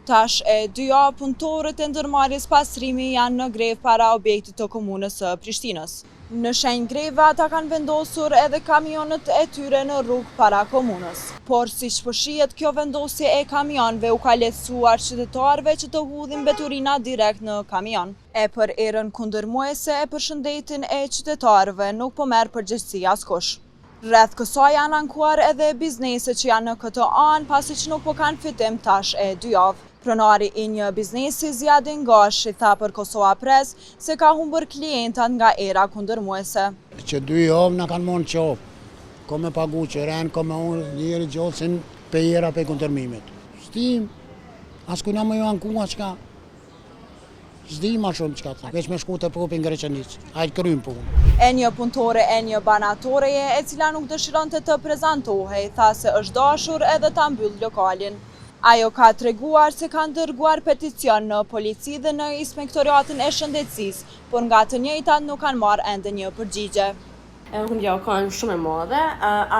Tash e 2 javë punëtorët e ndërmarrjes pastrimi janë në grevë para objektit të komunës së Prishtinës. Në shenjë greve ata kanë vendosur edhe kamionët e tyre në rrugë para komunës. Por siç po shihet, kjo vendosje e kamionëve u ka lehtësuar qytetarëve që të hudhin mbeturina direkt në kamion. E për erën kundërmuese e përshëndetin e qytetarëve nuk po merr përgjegjësi askush. Rreth kësaj janë ankuar edhe bizneset që janë në këtë anë pasi që nuk po kanë fitim tash e 2 javë. Pronari i një biznesi Zjadin Gash i tha për Kosova Press se ka humbur klientat nga era kundërmuese. Që 2 javë na kanë marrë qopë, ko me pagu që renë, ko me unë njëri gjotësin për era për kundërmimit. Stim, as kuna me ju ankua qka. Zdi ma shumë qka ta, veç me shku të propin Greqenic, hajtë krymë punë. E një punëtore e një banatoreje e cila nuk dëshiron të prezentohej, tha se është dashur edhe ta mbyll lokalin. Ajo ka treguar se ka dërguar peticion në polici dhe në inspektoratin e shëndetësisë, por nga të njëjtat nuk kanë marrë ende një përgjigje. Humbja kanë shumë e madhe,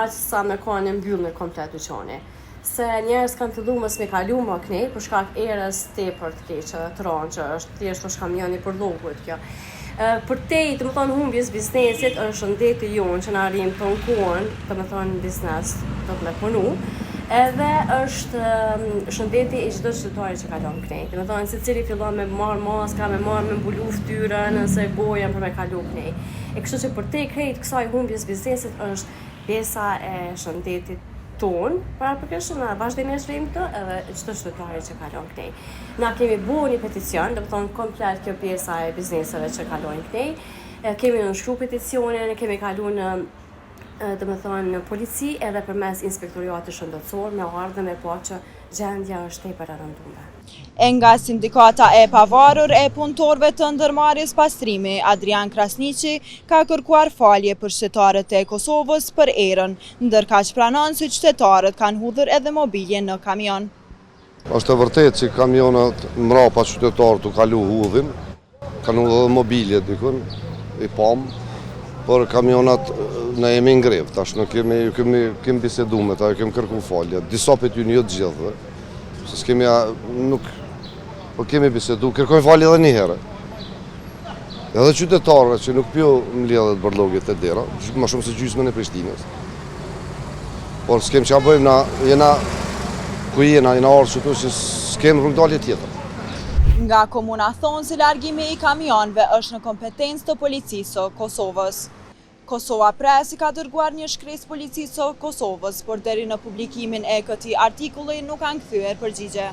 aq sa me kanë mbyllur komplet dyqani. Se njerëz kanë filluar mos me kalu më kënej për shkak erës tepër të keqe të rënë që është thjesht është kamioni për llogut kjo. Për te, të më thonë humbjes biznesit është shëndeti jonë që na arrim të nkuën, të më thonë biznes të me punu, edhe është shëndeti i çdo qytetari që kalon kënej. Të më thonë se cili fillon me marr maska, me mbulu fytyrën ose gojën për me kalu kënej. E kështu që për te krejt kësaj humbjes biznesit është pjesa e shëndetit tonë, para përkështu në vazhdimisht rrim të edhe çdo qytetari që kalon këtej. Na kemi bërë një peticion, do të thonë komplet kjo pjesa e bizneseve që kalojnë këtej. Kemi nënshkruar peticionin, kemi kaluar në do të thonë në polici edhe përmes inspektoratit shëndetësor me ardhmë me pa që gjendja është tepër e rënduar. E nga sindikata e pavarur e punëtorëve të ndërmarrjes pastrimi, Adrian Krasniqi ka kërkuar falje për qytetarët e Kosovës për erën, ndërkaq pranon se qytetarët kanë hudhur edhe mobilje në kamion. Është e vërtetë që kamionat mrapa qytetarët u kalu hudhin, kanë hudhur edhe mobilje dikun, i pam, por kamionat në jemi në grevë, tash nuk kemi bisedu me ta, kemi kërku falje, disa për ty një të gjithë, se s'kemi, nuk, por kemi bisedu, kërkojnë falje edhe një herë. Edhe qytetarëve që nuk pjo mbledhet bërlogjet e dera, ma shumë se gjysmën e Prishtinës. Por s'kemi që bëjmë na, jena orë që tu, që s'kemi rrugdalje tjetër. Nga komuna thonë se largimi i kamionëve është në kompetencë të policisë së Kosovës. Kosova Press i ka dërguar një shkresë policisë së Kosovës, por deri në publikimin e këtij artikulli nuk kanë kthyer përgjigje.